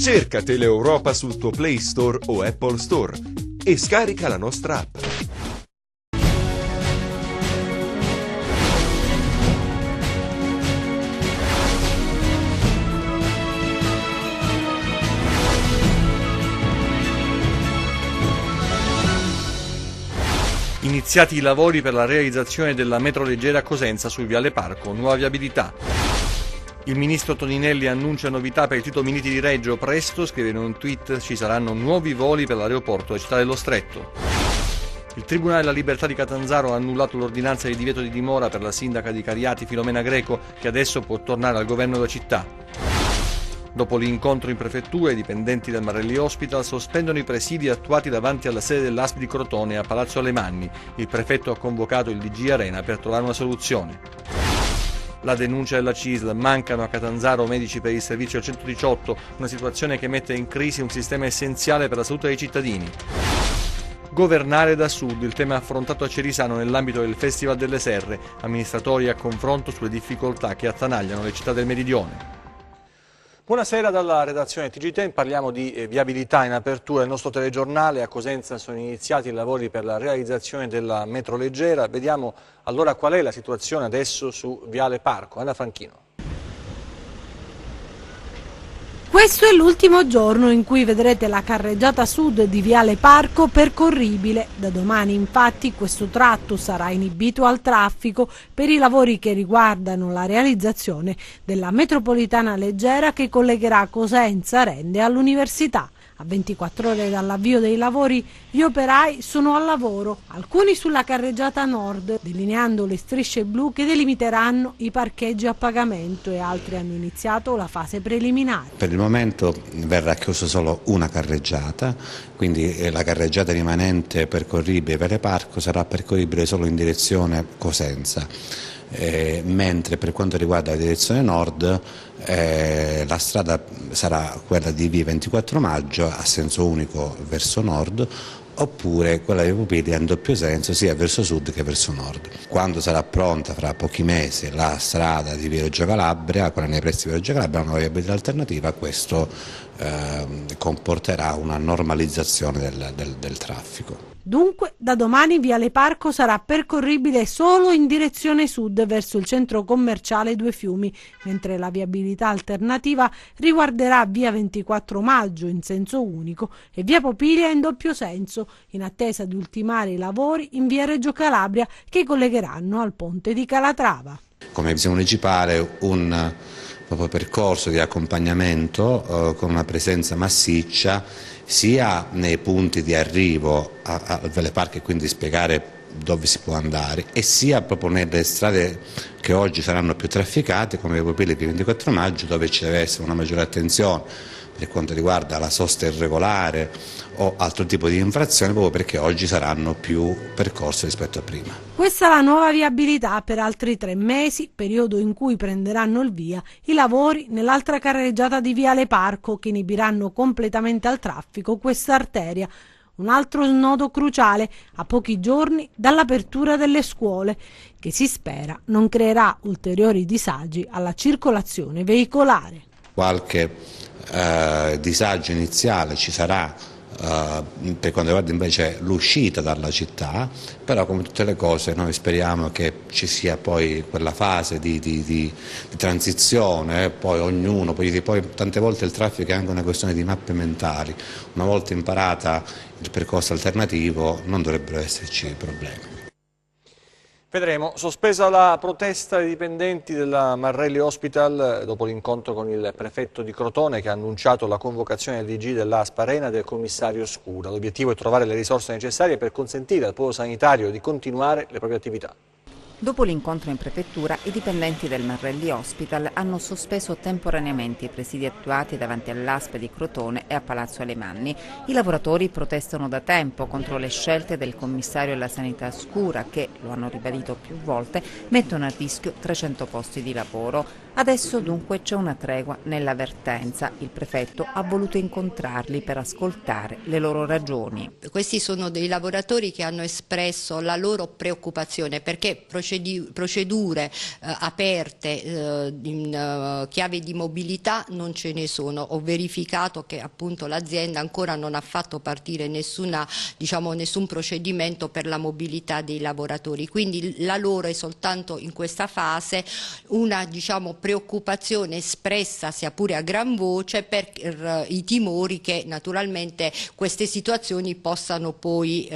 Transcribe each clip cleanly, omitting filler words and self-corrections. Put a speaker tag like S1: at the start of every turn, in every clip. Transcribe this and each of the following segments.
S1: Cerca Teleeuropa sul tuo Play Store o Apple Store e scarica la nostra app.
S2: Iniziati i lavori per la realizzazione della metro leggera a Cosenza sul Viale Parco, nuova viabilità. Il ministro Toninelli annuncia novità per il Tito Militi di Reggio. Presto, scrive in un tweet, ci saranno nuovi voli per l'aeroporto e Città dello Stretto. Il Tribunale della Libertà di Catanzaro ha annullato l'ordinanza di divieto di dimora per la sindaca di Cariati Filomena Greco, che adesso può tornare al governo della città. Dopo l'incontro in prefettura, i dipendenti del Marelli Hospital sospendono i presidi attuati davanti alla sede dell'ASP di Crotone a Palazzo Alemanni. Il prefetto ha convocato il DG Arena per trovare una soluzione. La denuncia della CISL: mancano a Catanzaro medici per il servizio al 118, una situazione che mette in crisi un sistema essenziale per la salute dei cittadini. Governare da sud, il tema affrontato a Cerisano nell'ambito del Festival delle Serre, amministratori a confronto sulle difficoltà che attanagliano le città del Meridione. Buonasera dalla redazione TG10, parliamo di viabilità in apertura del nostro telegiornale. A Cosenza sono iniziati i lavori per la realizzazione della metro leggera. Vediamo allora qual è la situazione adesso su Viale Parco. Anna Franchino.
S3: Questo è l'ultimo giorno in cui vedrete la carreggiata sud di Viale Parco percorribile. Da domani infatti questo tratto sarà inibito al traffico per i lavori che riguardano la realizzazione della metropolitana leggera che collegherà Cosenza Rende all'università. A 24 ore dall'avvio dei lavori gli operai sono al lavoro, alcuni sulla carreggiata nord, delineando le strisce blu che delimiteranno i parcheggi a pagamento, e altri hanno iniziato la fase preliminare.
S4: Per il momento verrà chiusa solo una carreggiata, quindi la carreggiata rimanente percorribile Viale Parco sarà percorribile solo in direzione Cosenza. Mentre per quanto riguarda la direzione nord la strada sarà quella di via 24 maggio a senso unico verso nord, oppure quella dei pupilli in doppio senso sia verso sud che verso nord. Quando sarà pronta fra pochi mesi la strada di via Reggio Calabria, quella nei pressi di via Reggio Calabria, una viabilità alternativa, questo comporterà una normalizzazione del traffico.
S3: Dunque, da domani Viale Parco sarà percorribile solo in direzione sud verso il centro commerciale Due Fiumi, mentre la viabilità alternativa riguarderà via 24 maggio in senso unico e via Popilia in doppio senso, in attesa di ultimare i lavori in via Reggio Calabria che collegheranno al ponte di Calatrava.
S4: Come visione municipale un proprio percorso di accompagnamento con una presenza massiccia sia nei punti di arrivo a Viale Parco, e quindi spiegare dove si può andare, e sia proprio nelle strade che oggi saranno più trafficate come le Pupille di 24 maggio, dove ci deve essere una maggiore attenzione per quanto riguarda la sosta irregolare o altro tipo di infrazione, proprio perché oggi saranno più percorse rispetto a prima.
S3: Questa è la nuova viabilità per altri 3 mesi, periodo in cui prenderanno il via i lavori nell'altra carreggiata di Viale Parco che inibiranno completamente al traffico questa arteria. Un altro snodo cruciale a pochi giorni dall'apertura delle scuole, che si spera non creerà ulteriori disagi alla circolazione veicolare.
S4: Qualche disagio iniziale ci sarà per quanto riguarda invece l'uscita dalla città, però come tutte le cose noi speriamo che ci sia poi quella fase di transizione, poi ognuno, poi tante volte il traffico è anche una questione di mappe mentali, una volta imparata il percorso alternativo non dovrebbero esserci problemi.
S2: Vedremo. Sospesa la protesta dei dipendenti della Marelli Hospital dopo l'incontro con il prefetto di Crotone, che ha annunciato la convocazione del DG dell'ASP Arena e del commissario Scura. L'obiettivo è trovare le risorse necessarie per consentire al polo sanitario di continuare le proprie attività.
S5: Dopo l'incontro in prefettura, i dipendenti del Marelli Hospital hanno sospeso temporaneamente i presidi attuati davanti all'ASP di Crotone e a Palazzo Alemanni. I lavoratori protestano da tempo contro le scelte del commissario alla sanità Scura che, lo hanno ribadito più volte, mettono a rischio 300 posti di lavoro. Adesso dunque c'è una tregua nella vertenza. Il prefetto ha voluto incontrarli per ascoltare le loro ragioni.
S6: Questi sono dei lavoratori che hanno espresso la loro preoccupazione perché procedure aperte in chiave di mobilità non ce ne sono. Ho verificato che appunto l'azienda ancora non ha fatto partire nessun procedimento per la mobilità dei lavoratori, quindi la loro è soltanto in questa fase una preoccupazione espressa sia pure a gran voce per i timori che naturalmente queste situazioni possano poi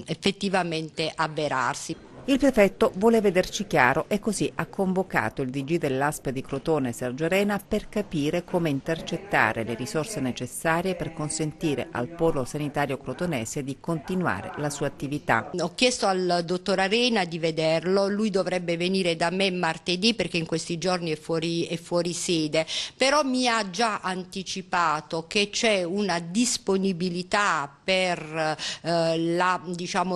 S6: effettivamente avverarsi.
S5: Il prefetto vuole vederci chiaro e così ha convocato il DG dell'ASP di Crotone, Sergio Arena, per capire come intercettare le risorse necessarie per consentire al polo sanitario crotonese di continuare la sua attività.
S6: Ho chiesto al dottor Arena di vederlo, lui dovrebbe venire da me martedì perché in questi giorni è fuori sede, però mi ha già anticipato che c'è una disponibilità per la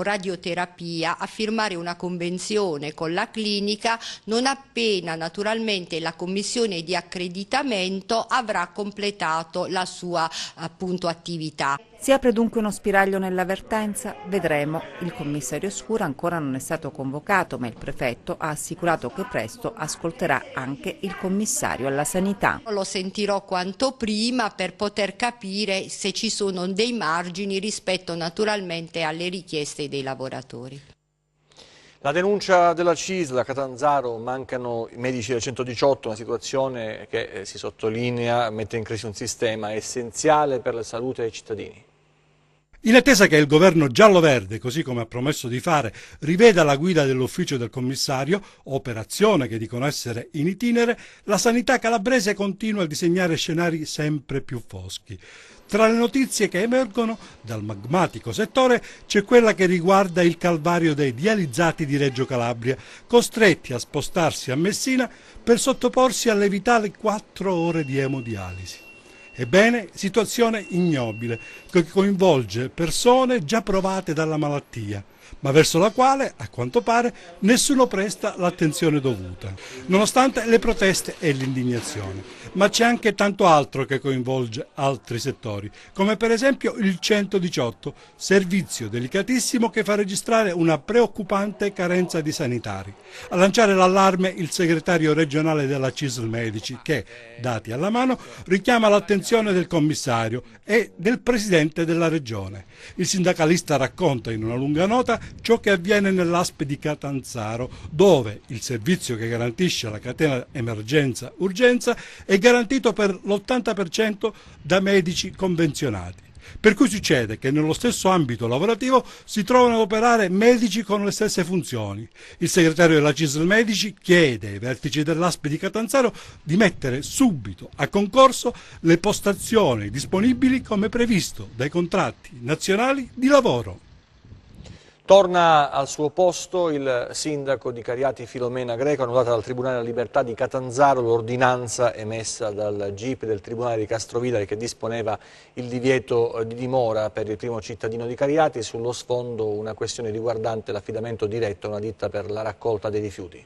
S6: radioterapia a firmare una convenzione con la clinica non appena naturalmente la commissione di accreditamento avrà completato la sua attività.
S5: Si apre dunque uno spiraglio nella vertenza? Vedremo. Il commissario Scura ancora non è stato convocato, ma il prefetto ha assicurato che presto ascolterà anche il commissario alla sanità.
S6: Lo sentirò quanto prima per poter capire se ci sono dei margini rispetto naturalmente alle richieste dei lavoratori.
S2: La denuncia della CISL a Catanzaro, mancano i medici del 118, una situazione che si sottolinea, mette in crisi un sistema essenziale per la salute dei cittadini.
S7: In attesa che il governo giallo-verde, così come ha promesso di fare, riveda la guida dell'ufficio del commissario, operazione che dicono essere in itinere, la sanità calabrese continua a disegnare scenari sempre più foschi. Tra le notizie che emergono dal magmatico settore c'è quella che riguarda il calvario dei dializzati di Reggio Calabria, costretti a spostarsi a Messina per sottoporsi alle vitali 4 ore di emodialisi. Ebbene, situazione ignobile che coinvolge persone già provate dalla malattia, ma verso la quale, a quanto pare, nessuno presta l'attenzione dovuta, nonostante le proteste e l'indignazione. Ma c'è anche tanto altro che coinvolge altri settori, come per esempio il 118, servizio delicatissimo che fa registrare una preoccupante carenza di sanitari. A lanciare l'allarme il segretario regionale della CISL Medici che, dati alla mano, richiama l'attenzione del commissario e del presidente della regione. Il sindacalista racconta in una lunga nota ciò che avviene nell'ASP di Catanzaro, dove il servizio che garantisce la catena emergenza-urgenza è garantito per l'80% da medici convenzionati. Per cui succede che nello stesso ambito lavorativo si trovano ad operare medici con le stesse funzioni. Il segretario della CISL Medici chiede ai vertici dell'ASP di Catanzaro di mettere subito a concorso le postazioni disponibili come previsto dai contratti nazionali di lavoro.
S2: Torna al suo posto il sindaco di Cariati Filomena Greco, annullata dal Tribunale della Libertà di Catanzaro l'ordinanza emessa dal GIP del Tribunale di Castrovillari che disponeva il divieto di dimora per il primo cittadino di Cariati, sullo sfondo una questione riguardante l'affidamento diretto a una ditta per la raccolta dei rifiuti.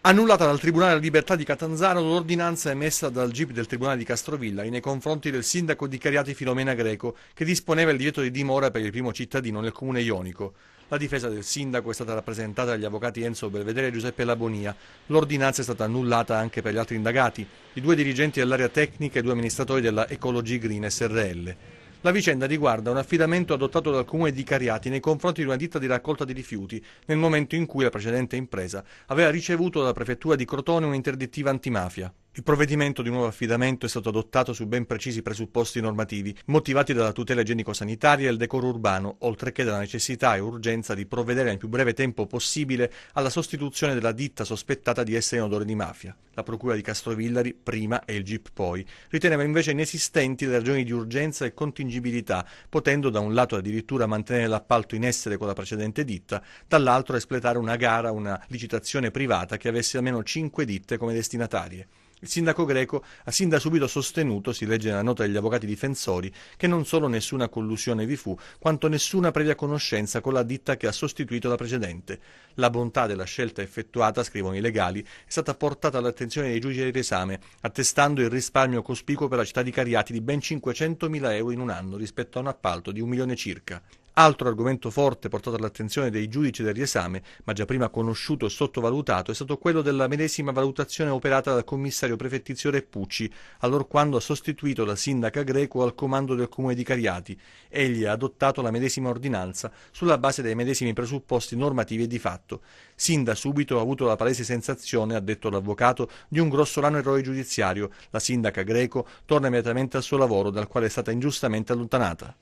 S2: Annullata dal Tribunale della Libertà di Catanzaro l'ordinanza emessa dal GIP del Tribunale di Castrovillari nei confronti del sindaco di Cariati Filomena Greco che disponeva il divieto di dimora per il primo cittadino nel comune ionico. La difesa del sindaco è stata rappresentata dagli avvocati Enzo Belvedere e Giuseppe Labonia. L'ordinanza è stata annullata anche per gli altri indagati, i 2 dirigenti dell'area tecnica e 2 amministratori della Ecology Green SRL. La vicenda riguarda un affidamento adottato dal comune di Cariati nei confronti di una ditta di raccolta di rifiuti nel momento in cui la precedente impresa aveva ricevuto dalla prefettura di Crotone un'interdittiva antimafia. Il provvedimento di nuovo affidamento è stato adottato su ben precisi presupposti normativi, motivati dalla tutela igienico-sanitaria e il decoro urbano, oltre che dalla necessità e urgenza di provvedere nel più breve tempo possibile alla sostituzione della ditta sospettata di essere in odore di mafia. La procura di Castrovillari, prima, e il GIP poi, riteneva invece inesistenti le ragioni di urgenza e contingibilità, potendo da un lato addirittura mantenere l'appalto in essere con la precedente ditta, dall'altro espletare una gara, una licitazione privata che avesse almeno 5 ditte come destinatarie. Il sindaco Greco ha sin da subito sostenuto, si legge nella nota degli avvocati difensori, che non solo nessuna collusione vi fu, quanto nessuna previa conoscenza con la ditta che ha sostituito la precedente. La bontà della scelta effettuata, scrivono i legali, è stata portata all'attenzione dei giudici del riesame, attestando il risparmio cospicuo per la città di Cariati di ben 500.000 euro in un anno rispetto a un appalto di 1 milione circa. Altro argomento forte portato all'attenzione dei giudici del riesame, ma già prima conosciuto e sottovalutato, è stato quello della medesima valutazione operata dal commissario prefettizio Reppucci, allorquando ha sostituito la sindaca Greco al comando del comune di Cariati. Egli ha adottato la medesima ordinanza sulla base dei medesimi presupposti normativi e di fatto. Sin da subito ha avuto la palese sensazione, ha detto l'avvocato, di un grossolano errore giudiziario. La sindaca Greco torna immediatamente al suo lavoro, dal quale è stata ingiustamente allontanata.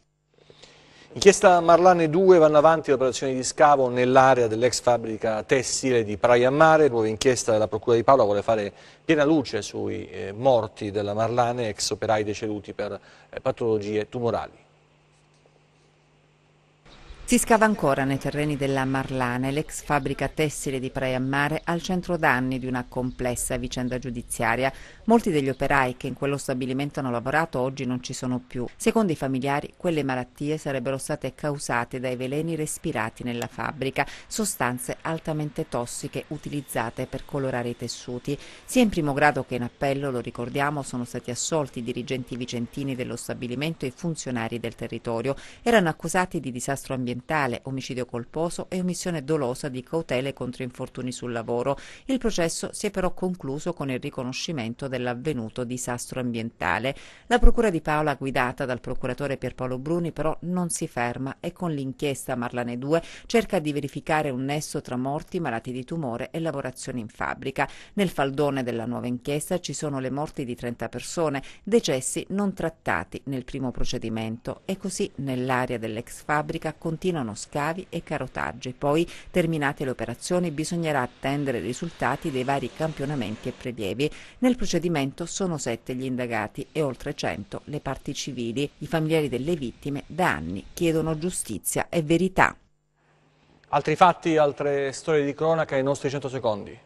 S2: Inchiesta Marlane 2, vanno avanti le operazioni di scavo nell'area dell'ex fabbrica tessile di Praia Mare. Nuova inchiesta della Procura di Padova vuole fare piena luce sui morti della Marlane, ex operai deceduti per patologie tumorali.
S5: Si scava ancora nei terreni della Marlane, l'ex fabbrica tessile di Praia Mare, al centro d'anni di una complessa vicenda giudiziaria. Molti degli operai che in quello stabilimento hanno lavorato oggi non ci sono più. Secondo i familiari, quelle malattie sarebbero state causate dai veleni respirati nella fabbrica, sostanze altamente tossiche utilizzate per colorare i tessuti. Sia in primo grado che in appello, lo ricordiamo, sono stati assolti i dirigenti vicentini dello stabilimento e i funzionari del territorio. Erano accusati di disastro ambientale, omicidio colposo e omissione dolosa di cautele contro infortuni sul lavoro. Il processo si è però concluso con il riconoscimento dell'avvenuto disastro ambientale. La Procura di Paola, guidata dal procuratore Pierpaolo Bruni, però non si ferma e con l'inchiesta Marlane 2 cerca di verificare un nesso tra morti, malati di tumore e lavorazioni in fabbrica. Nel faldone della nuova inchiesta ci sono le morti di 30 persone, decessi non trattati nel primo procedimento, e così nell'area dell'ex fabbrica continuano scavi e carotaggi. Poi, terminate le operazioni, bisognerà attendere i risultati dei vari campionamenti e prelievi. Nel procedimento sono 7 gli indagati e oltre 100 le parti civili. I familiari delle vittime da anni chiedono giustizia e verità.
S2: Altri fatti, altre storie di cronaca nei nostri 100 secondi.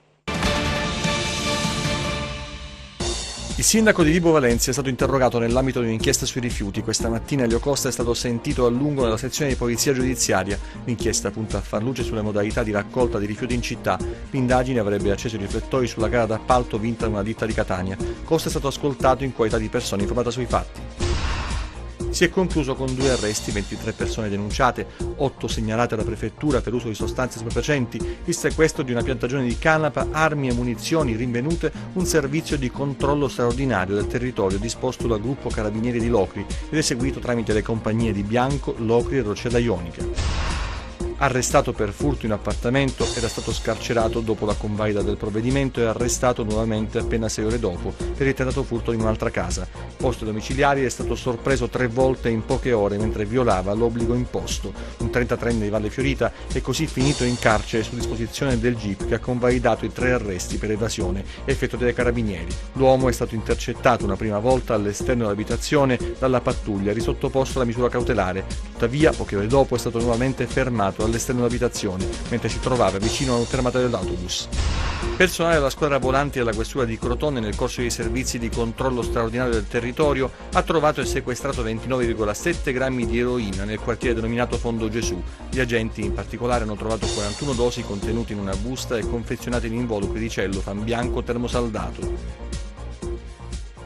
S2: Il sindaco di Vibo Valentia è stato interrogato nell'ambito di un'inchiesta sui rifiuti. Questa mattina Elio Costa è stato sentito a lungo nella sezione di polizia giudiziaria. L'inchiesta punta a far luce sulle modalità di raccolta di rifiuti in città. L'indagine avrebbe acceso i riflettori sulla gara d'appalto vinta da una ditta di Catania. Costa è stato ascoltato in qualità di persona informata sui fatti. Si è concluso con 2 arresti, 23 persone denunciate, 8 segnalate alla prefettura per uso di sostanze stupefacenti, il sequestro di una piantagione di canapa, armi e munizioni rinvenute, un servizio di controllo straordinario del territorio disposto dal gruppo Carabinieri di Locri ed eseguito tramite le compagnie di Bianco, Locri e Rocella Ionica. Arrestato per furto in appartamento, era stato scarcerato dopo la convalida del provvedimento e arrestato nuovamente appena 6 ore dopo per il tentato furto in un'altra casa. Posto domiciliari, è stato sorpreso 3 volte in poche ore mentre violava l'obbligo imposto. Un 33enne di Valle Fiorita è così finito in carcere su disposizione del GIP che ha convalidato i 3 arresti per evasione, effettuati dai carabinieri. L'uomo è stato intercettato una prima volta all'esterno dell'abitazione dalla pattuglia, risottoposto alla misura cautelare. Tuttavia, poche ore dopo è stato nuovamente fermato all'esterno dell'abitazione, mentre si trovava vicino a un fermataio dell'autobus. Personale della squadra volanti della questura di Crotone, nel corso dei servizi di controllo straordinario del territorio, ha trovato e sequestrato 29,7 grammi di eroina nel quartiere denominato Fondo Gesù. Gli agenti in particolare hanno trovato 41 dosi contenute in una busta e confezionate in involucri di cellofan bianco termosaldato.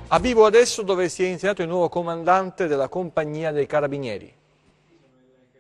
S2: A Vibo adesso, dove si è insediato il nuovo comandante della compagnia dei carabinieri.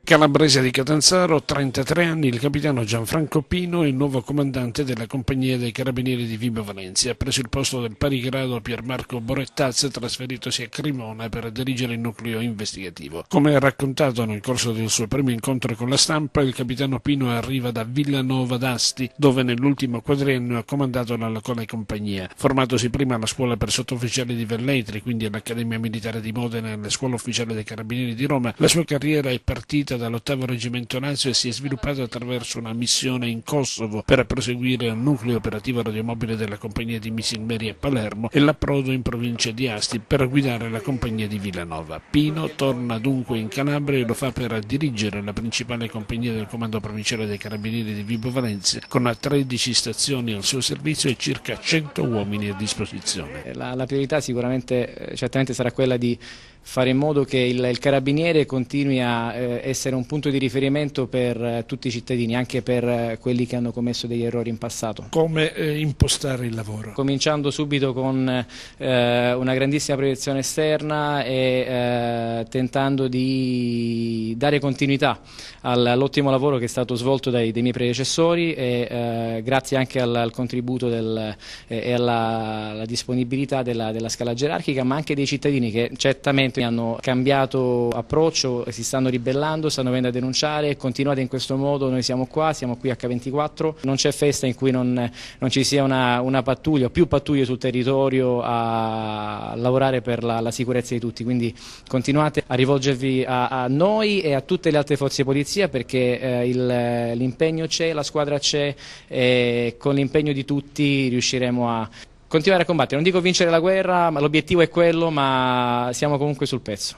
S8: Calabrese di Catanzaro, 33 anni, il capitano Gianfranco Pino, il nuovo comandante della compagnia dei carabinieri di Vibo Valentia. Ha preso il posto del parigrado Piermarco Borettaz, trasferitosi a Cremona per dirigere il nucleo investigativo. Come ha raccontato nel corso del suo primo incontro con la stampa, il capitano Pino arriva da Villanova d'Asti, dove nell'ultimo quadriennio ha comandato la locale compagnia. Formatosi prima alla scuola per sottufficiali di Velletri, quindi all'Accademia Militare di Modena e alla scuola ufficiale dei carabinieri di Roma, la sua carriera è partita costituita dall'8° Reggimento Lazio e si è sviluppata attraverso una missione in Kosovo per proseguire al nucleo operativo radiomobile della compagnia di Misilmeri a Palermo e l'approdo in provincia di Asti per guidare la compagnia di Villanova. Pino torna dunque in Calabria e lo fa per dirigere la principale compagnia del Comando Provinciale dei Carabinieri di Vibo Valentia, con 13 stazioni al suo servizio e circa 100 uomini a disposizione.
S9: La priorità certamente sarà quella di fare in modo che il carabiniere continui a essere un punto di riferimento per tutti i cittadini, anche per quelli che hanno commesso degli errori in passato.
S8: Come impostare il lavoro?
S9: Cominciando subito con una grandissima proiezione esterna e tentando di dare continuità all'ottimo lavoro che è stato svolto dai miei predecessori e grazie anche al contributo e alla disponibilità della scala gerarchica, ma anche dei cittadini che certamente hanno cambiato approccio, si stanno ribellando, stanno venendo a denunciare. Continuate in questo modo, noi siamo qui H24, non c'è festa in cui non ci sia una pattuglia o più pattuglie sul territorio a lavorare per la sicurezza di tutti, quindi continuate a rivolgervi a noi e a tutte le altre forze di polizia, perché l'impegno c'è, la squadra c'è e con l'impegno di tutti riusciremo a continuare a combattere. Non dico vincere la guerra, ma l'obiettivo è quello, ma siamo comunque sul pezzo.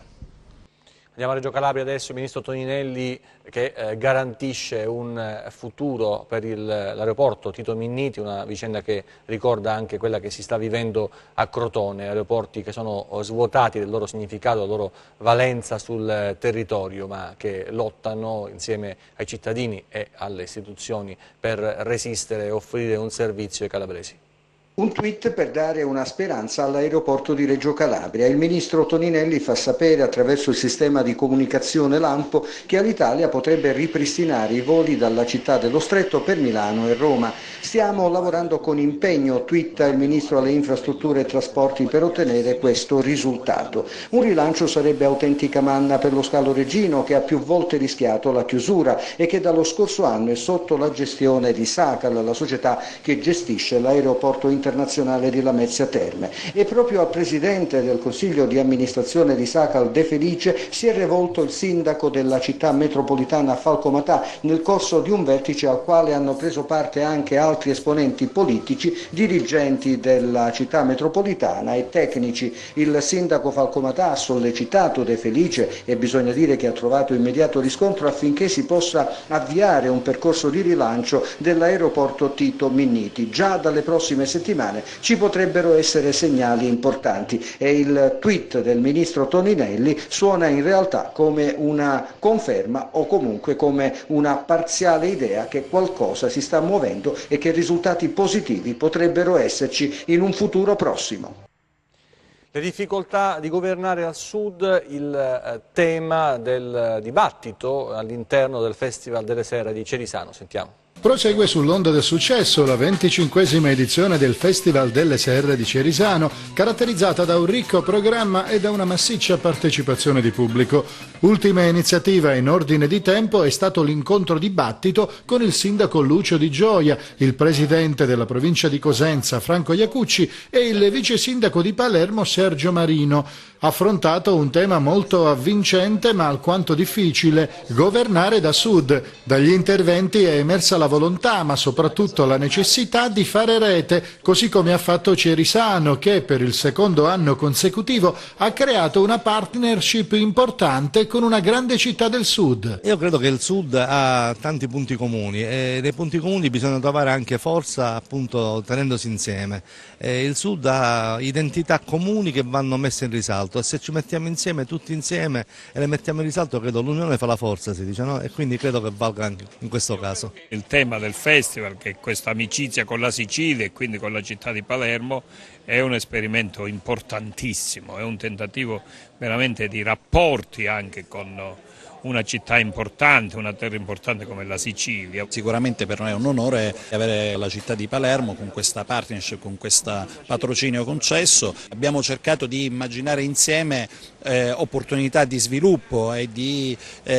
S2: Andiamo a Reggio Calabria adesso, il ministro Toninelli che garantisce un futuro per l'aeroporto Tito Minniti, una vicenda che ricorda anche quella che si sta vivendo a Crotone, aeroporti che sono svuotati del loro significato, della loro valenza sul territorio, ma che lottano insieme ai cittadini e alle istituzioni per resistere e offrire un servizio ai calabresi.
S10: Un tweet per dare una speranza all'aeroporto di Reggio Calabria. Il ministro Toninelli fa sapere attraverso il sistema di comunicazione Lampo che Alitalia potrebbe ripristinare i voli dalla città dello Stretto per Milano e Roma. Stiamo lavorando con impegno, twitta il ministro alle infrastrutture e trasporti, per ottenere questo risultato. Un rilancio sarebbe autentica manna per lo scalo reggino, che ha più volte rischiato la chiusura e che dallo scorso anno è sotto la gestione di Sacal, la società che gestisce l'aeroporto internazionale di Lamezia Terme. E proprio al presidente del consiglio di amministrazione di Sacal, De Felice, si è rivolto il sindaco della città metropolitana Falco Matà nel corso di un vertice al quale hanno preso parte anche altri esponenti politici, dirigenti della città metropolitana e tecnici. Il sindaco Falco Matà ha sollecitato De Felice, e bisogna dire che ha trovato immediato riscontro, affinché si possa avviare un percorso di rilancio dell'aeroporto Tito Minniti. Già dalle prossime settimane ci potrebbero essere segnali importanti e il tweet del ministro Toninelli suona in realtà come una conferma o comunque come una parziale idea che qualcosa si sta muovendo e che risultati positivi potrebbero esserci in un futuro prossimo.
S2: Le difficoltà di governare al sud, il tema del dibattito all'interno del Festival delle Serre di Cerisano. Sentiamo.
S11: Prosegue sull'onda del successo la 25esima edizione del Festival delle Serre di Cerisano, caratterizzata da un ricco programma e da una massiccia partecipazione di pubblico. Ultima iniziativa in ordine di tempo è stato l'incontro dibattito con il sindaco Lucio Di Gioia, il presidente della provincia di Cosenza Franco Iacucci e il vice sindaco di Palermo Sergio Marino. Affrontato un tema molto avvincente ma alquanto difficile: governare da sud. Dagli interventi è emersa la volontà, ma soprattutto la necessità di fare rete, così come ha fatto Cerisano, che per il secondo anno consecutivo ha creato una partnership importante con una grande città del sud.
S12: Io credo che il sud ha tanti punti comuni e dei punti comuni bisogna trovare anche forza, appunto, tenendosi insieme. Il sud ha identità comuni che vanno messe in risalto e se ci mettiamo insieme, tutti insieme, e le mettiamo in risalto, credo l'unione fa la forza, si dice, no? E quindi credo che valga anche in questo caso.
S13: Il tema del festival, che è questa amicizia con la Sicilia e quindi con la città di Palermo, è un esperimento importantissimo, è un tentativo veramente di rapporti anche con una città importante, una terra importante come la Sicilia.
S14: Sicuramente per noi è un onore avere la città di Palermo con questa partnership, con questo patrocinio concesso. Abbiamo cercato di immaginare insieme opportunità di sviluppo e di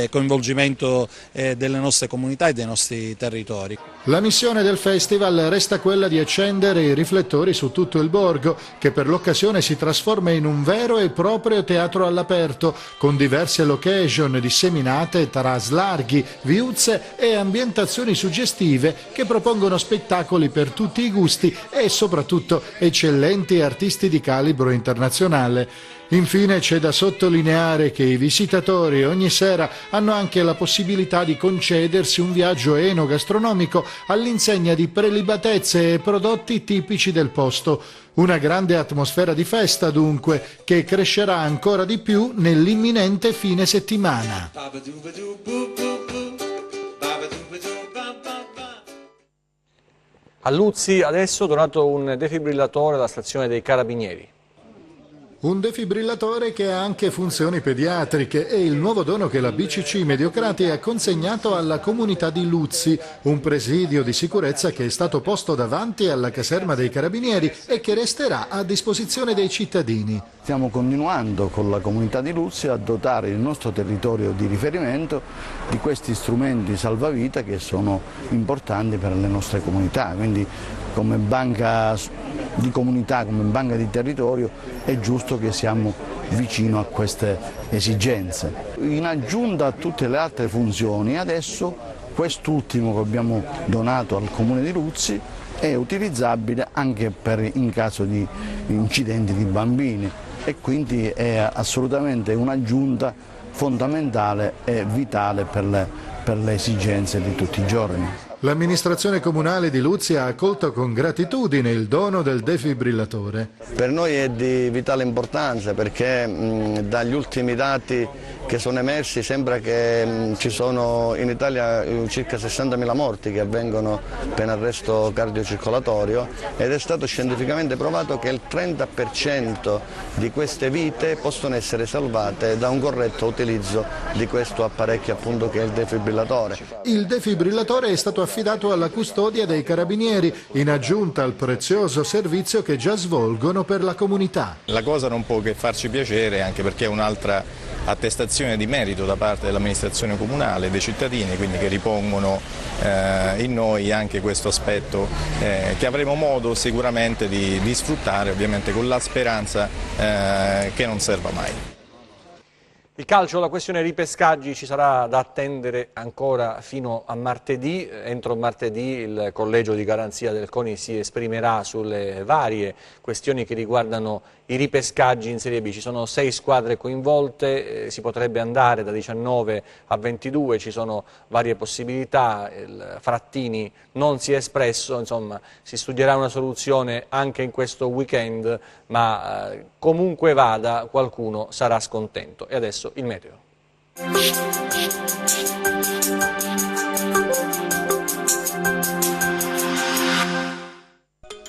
S14: coinvolgimento delle nostre comunità e dei nostri territori.
S11: La missione del festival resta quella di accendere i riflettori su tutto il borgo, che per l'occasione si trasforma in un vero e proprio teatro all'aperto, con diverse location di semi seminate tra slarghi, viuzze e ambientazioni suggestive che propongono spettacoli per tutti i gusti e soprattutto eccellenti artisti di calibro internazionale. Infine c'è da sottolineare che i visitatori ogni sera hanno anche la possibilità di concedersi un viaggio enogastronomico all'insegna di prelibatezze e prodotti tipici del posto. Una grande atmosfera di festa dunque, che crescerà ancora di più nell'imminente fine settimana.
S2: A Luzzi adesso è donato un defibrillatore alla stazione dei Carabinieri.
S11: Un defibrillatore che ha anche funzioni pediatriche è il nuovo dono che la BCC Mediocrati ha consegnato alla comunità di Luzzi, un presidio di sicurezza che è stato posto davanti alla caserma dei Carabinieri e che resterà a disposizione dei cittadini.
S15: Stiamo continuando con la comunità di Luzzi a dotare il nostro territorio di riferimento di questi strumenti salvavita che sono importanti per le nostre comunità, quindi come banca di comunità, come banca di territorio è giusto che siamo vicino a queste esigenze. In aggiunta a tutte le altre funzioni, adesso quest'ultimo che abbiamo donato al Comune di Luzzi è utilizzabile anche in caso di incidenti di bambini e quindi è assolutamente un'aggiunta fondamentale e vitale per le esigenze di tutti i giorni.
S11: L'amministrazione comunale di Luzzi ha accolto con gratitudine il dono del defibrillatore.
S15: Per noi è di vitale importanza perché dagli ultimi dati che sono emersi sembra che ci sono in Italia circa 60.000 morti che avvengono per arresto cardiocircolatorio ed è stato scientificamente provato che il 30% di queste vite possono essere salvate da un corretto utilizzo di questo apparecchio appunto che è il defibrillatore.
S11: Il defibrillatore è stato affidato alla custodia dei Carabinieri in aggiunta al prezioso servizio che già svolgono per la comunità.
S16: La cosa non può che farci piacere anche perché è un'altra attestazione di merito da parte dell'amministrazione comunale, dei cittadini, quindi che ripongono in noi anche questo aspetto che avremo modo sicuramente di sfruttare, ovviamente con la speranza che non serva mai.
S2: Il calcio, la questione ripescaggi ci sarà da attendere ancora fino a martedì. Entro martedì il collegio di garanzia del CONI si esprimerà sulle varie questioni che riguardano i ripescaggi in Serie B. Ci sono 6 squadre coinvolte, si potrebbe andare da 19 a 22, ci sono varie possibilità, il Frattini non si è espresso, insomma si studierà una soluzione anche in questo weekend, ma comunque vada qualcuno sarà scontento. E adesso il meteo.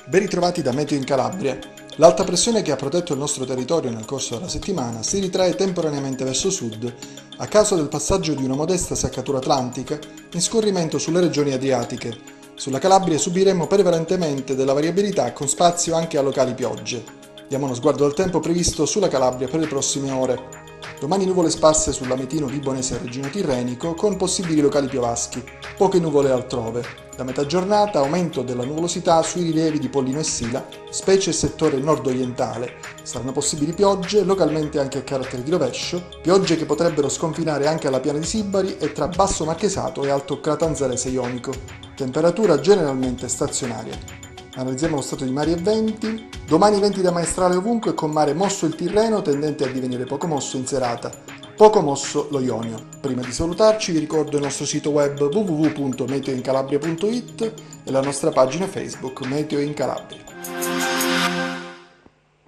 S17: Ben ritrovati da Meteo in Calabria. L'alta pressione che ha protetto il nostro territorio nel corso della settimana si ritrae temporaneamente verso sud a causa del passaggio di una modesta seccatura atlantica in scorrimento sulle regioni adriatiche. Sulla Calabria subiremo prevalentemente della variabilità con spazio anche a locali piogge. Diamo uno sguardo al tempo previsto sulla Calabria per le prossime ore. Domani nuvole sparse sull'Ametino Vibonese e Reggino Tirrenico con possibili locali piovaschi, poche nuvole altrove. Da metà giornata aumento della nuvolosità sui rilievi di Pollino e Sila, specie settore nord-orientale. Saranno possibili piogge, localmente anche a carattere di rovescio, piogge che potrebbero sconfinare anche alla piana di Sibari e tra Basso Marchesato e Alto Catanzarese Ionico. Temperatura generalmente stazionaria. Analizziamo lo stato di mari e venti. Domani venti da maestrale ovunque con mare mosso il Tirreno tendente a divenire poco mosso in serata. Poco mosso lo Ionio. Prima di salutarci vi ricordo il nostro sito web www.meteoincalabria.it e la nostra pagina Facebook Meteo in Calabria.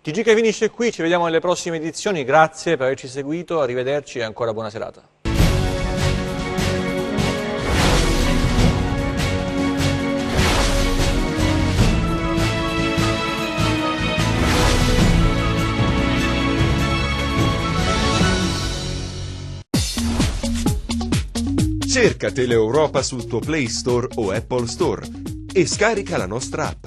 S2: TG che finisce qui, ci vediamo nelle prossime edizioni, grazie per averci seguito, arrivederci e ancora buona serata.
S1: Cerca Teleeuropa sul tuo Play Store o Apple Store e scarica la nostra app.